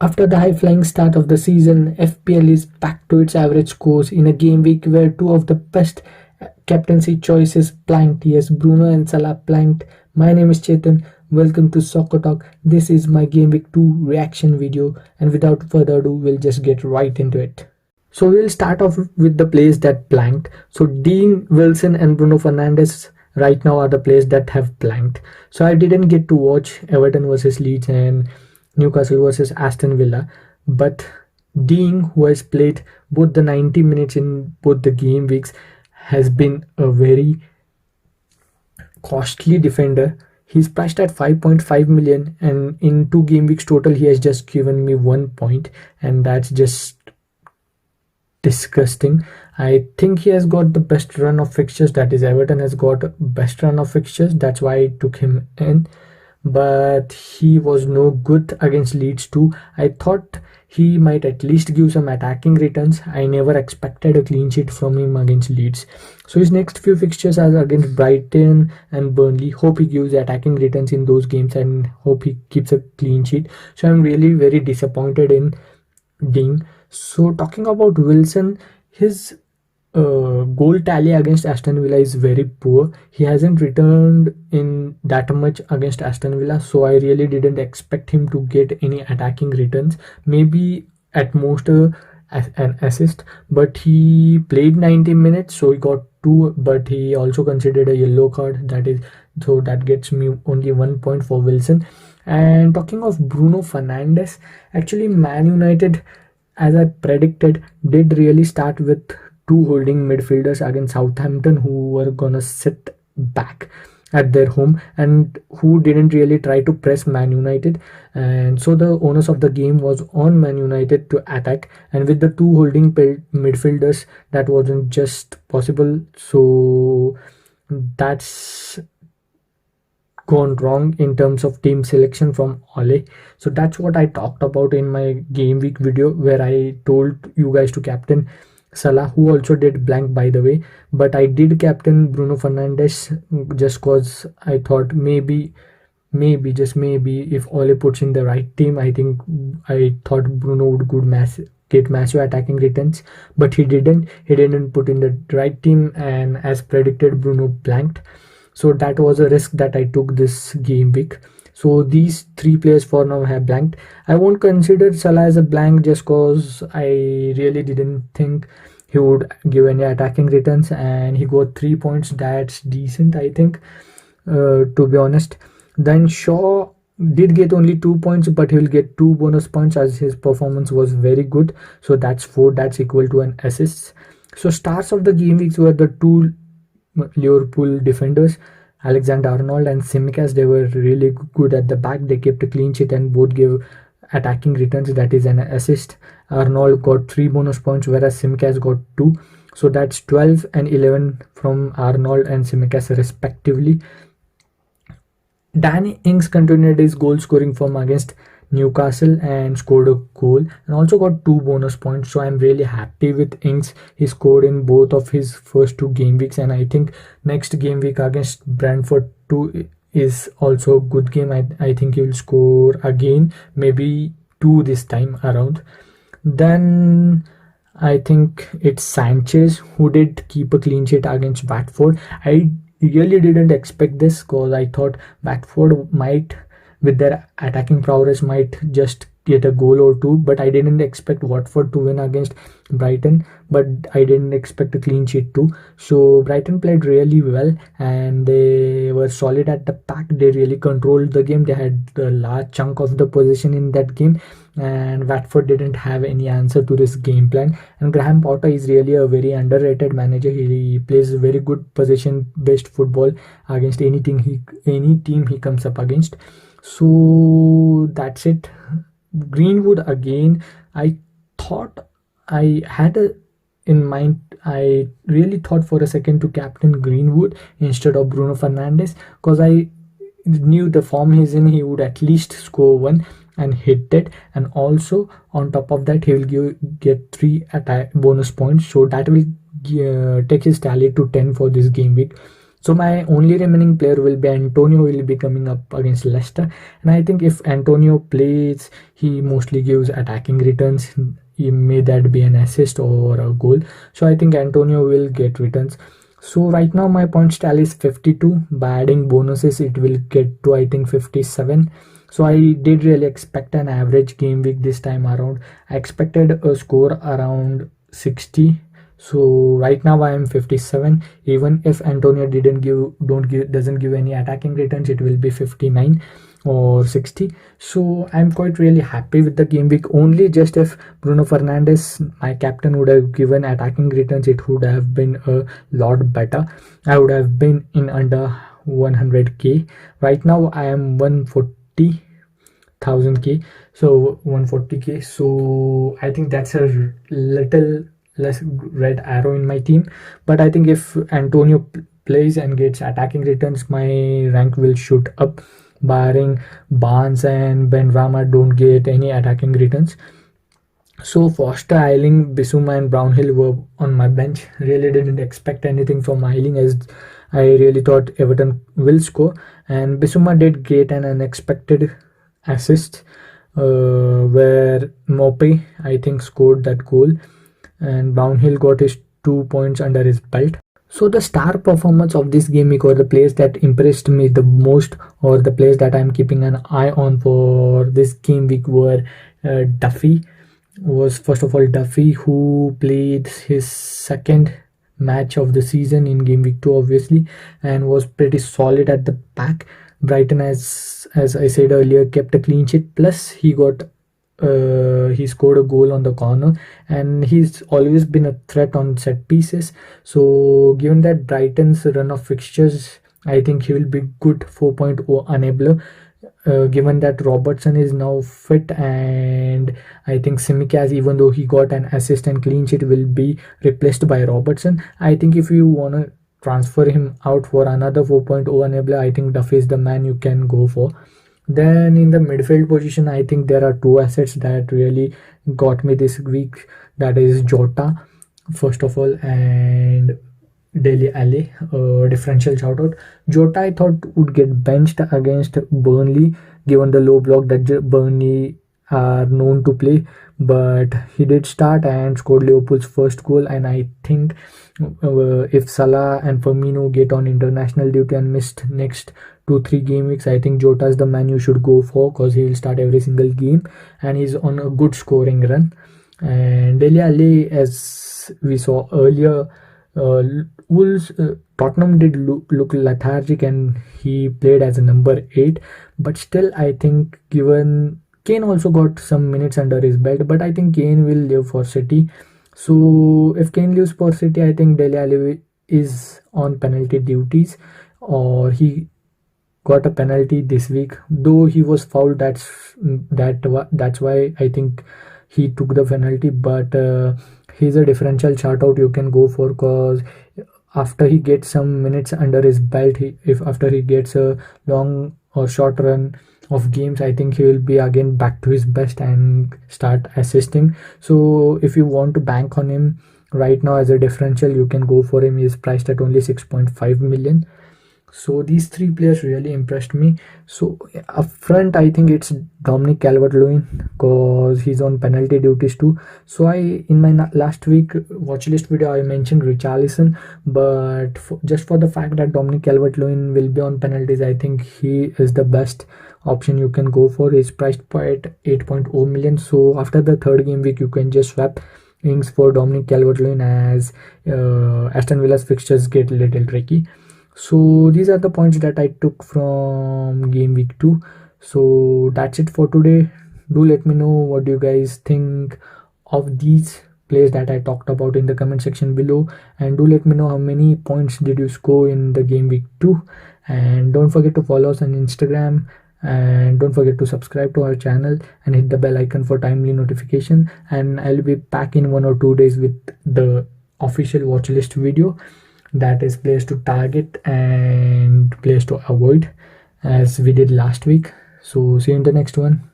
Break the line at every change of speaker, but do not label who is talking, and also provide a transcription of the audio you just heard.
After the high-flying start of the season, FPL is back to its average scores in a game week where two of the best captaincy choices planked. Yes, Bruno and Salah planked. My name is Chetan. Welcome to Soccer Talk. This is my game week 2 reaction video, and without further ado, we'll just get right into it. So we'll start off with the players that blanked. So Dean Wilson and Bruno Fernandes right now are the players that have blanked. So I didn't get to watch Everton versus Leeds and Newcastle versus Aston Villa, but Dean, who has played both the 90 minutes in both the game weeks, has been a very costly defender. He's priced at 5.5 million, and in 2 game weeks total, he has just given me 1 point, and that's just disgusting. I think he has got the best run of fixtures. That is, Everton has got best run of fixtures. That's why I took him in. But he was no good against Leeds too. I thought he might at least give some attacking returns. I never expected a clean sheet from him against Leeds. So his next few fixtures are against Brighton and Burnley. Hope he gives attacking returns in those games and hope he keeps a clean sheet. So I'm really very disappointed in Ding. So talking about Wilson, his goal tally against Aston Villa is very poor. He hasn't returned in that much against Aston Villa, so I really didn't expect him to get any attacking returns. Maybe at most an assist, but he played 90 minutes, so he got two. But he also considered a yellow card. That is, so that gets me only 1 point for Wilson. And talking of Bruno Fernandes, actually, Man United, as I predicted, did really start with two holding midfielders against Southampton who were gonna sit back at their home and who didn't really try to press Man United, and so the onus of the game was on Man United to attack, and with the two holding midfielders that wasn't just possible. So that's gone wrong in terms of team selection from Ole. So that's what I talked about in my game week video, where I told you guys to captain Salah, who also did blank by the way, but I did captain Bruno Fernandes just cause I thought maybe just maybe if Ole puts in the right team, I thought Bruno would get massive attacking returns, but he didn't put in the right team, and as predicted, Bruno blanked. So that was a risk that I took this game week. So these three players for now have blanked. I won't consider Salah as a blank just cause I really didn't think he would give any attacking returns, and he got 3 points. That's decent, I think, to be honest. Then Shaw did get only 2 points, but he will get 2 bonus points as his performance was very good. So that's 4. That's equal to an assist. So stars of the game weeks were the two Liverpool defenders, Alexander Arnold and Simicas. They were really good at the back. They kept a clean sheet and both gave attacking returns, that is an assist. Arnold got 3 bonus points, whereas Simicas got 2. So that's 12 and 11 from Arnold and Simicas respectively. Danny Ings continued his goal scoring form against Newcastle and scored a goal and also got 2 bonus points. So I'm really happy with Ings. He scored in both of his first 2 game weeks, and I think next game week against Brentford 2 is also a good game. I think he will score again, maybe 2 this time around. Then I think it's Sanchez who did keep a clean sheet against Watford. I really didn't expect this because I thought Watford might, with their attacking prowess, might just get a goal or two, but I didn't expect Watford to win against Brighton, but I didn't expect a clean sheet too. So Brighton played really well and they were solid at the back. They really controlled the game. They had a large chunk of the possession in that game, and Watford didn't have any answer to this game plan. And Graham Potter is really a very underrated manager. He plays very good possession based football against any team he comes up against. So that's it. Greenwood again. I thought I had in mind. I really thought for a second to captain Greenwood instead of Bruno Fernandes because I knew the form he's in, he would at least score one and hit it, and also on top of that he will get 3 attack bonus points, so that will take his tally to 10 for this game week. So my only remaining player will be Antonio, will be coming up against Leicester. And I think if Antonio plays, he mostly gives attacking returns. He may that be an assist or a goal. So I think Antonio will get returns. So right now my points tally is 52. By adding bonuses, it will get to I think 57. So I did really expect an average game week this time around. I expected a score around 60. So right now I am 57. Even if Antonio doesn't give any attacking returns, it will be 59 or 60. So I'm quite really happy with the game week. Only just if Bruno Fernandes, my captain, would have given attacking returns, it would have been a lot better. I would have been in under 100k. Right now I am 140,000k, so 140k. So I think that's a little less red arrow in my team. But I think if Antonio plays and gets attacking returns, my rank will shoot up, barring Barnes and Benrahma don't get any attacking returns. So Foster, Ayling, Bissouma and Brownhill were on my bench. Really didn't expect anything from Ayling, as I really thought Everton will score. And Bissouma did get an unexpected assist where Mope, I think, scored that goal. And Brownhill got his 2 points under his belt. So the star performance of this game week, or the players that impressed me the most, or the players that I'm keeping an eye on for this game week, were Duffy. Was first of all Duffy, who played his second match of the season in game week 2 obviously, and was pretty solid at the back. Brighton, as I said earlier, kept a clean sheet, plus he scored a goal on the corner, and he's always been a threat on set pieces. So given that Brighton's run of fixtures, I think he will be good 4.0 enabler. Given that Robertson is now fit, and I think Tsimikas, even though he got an assist and clean sheet, will be replaced by Robertson. I think if you want to transfer him out for another 4.0 enabler, I think Duffy is the man you can go for. Then in the midfield position, I think there are two assets that really got me this week. That is Jota, first of all, and Dele Alli. Differential shout out. Jota, I thought, would get benched against Burnley, given the low block that Burnley are known to play, but he did start and scored Liverpool's first goal. And I think if Salah and Firmino get on international duty and missed next 2-3 game weeks, I think Jota is the man you should go for, because he will start every single game and he's on a good scoring run. And Dele Alli, as we saw earlier, Wolves, Tottenham did look lethargic and he played as a number 8, but still I think, given Kane also got some minutes under his belt, but I think Kane will live for City. So if Kane lives for City, I think Dele Alli is on penalty duties, or he got a penalty this week, though he was fouled. That's why I think he took the penalty. But he's a differential shout out you can go for, because after he gets some minutes under his belt, after he gets a long or short run of games, I think he will be again back to his best and start assisting. So if you want to bank on him right now as a differential, you can go for him. He is priced at only 6.5 million. So these three players really impressed me. So up front, I think it's Dominic Calvert-Lewin, because he's on penalty duties too. So in my last week watch list video, I mentioned Richarlison, but just for the fact that Dominic Calvert-Lewin will be on penalties, I think he is the best option you can go for. He's priced at 8.0 million. So after the third game week, you can just swap Ings for Dominic Calvert-Lewin, as Aston Villa's fixtures get a little tricky. So these are the points that I took from game week 2. So that's it for today. Do let me know what you guys think of these players that I talked about in the comment section below, and do let me know how many points did you score in the game week 2. And don't forget to follow us on Instagram, and don't forget to subscribe to our channel and hit the bell icon for timely notification. And I'll be back in 1 or 2 days with the official watch list video, that is players to target and players to avoid, as we did last week. So see you in the next one.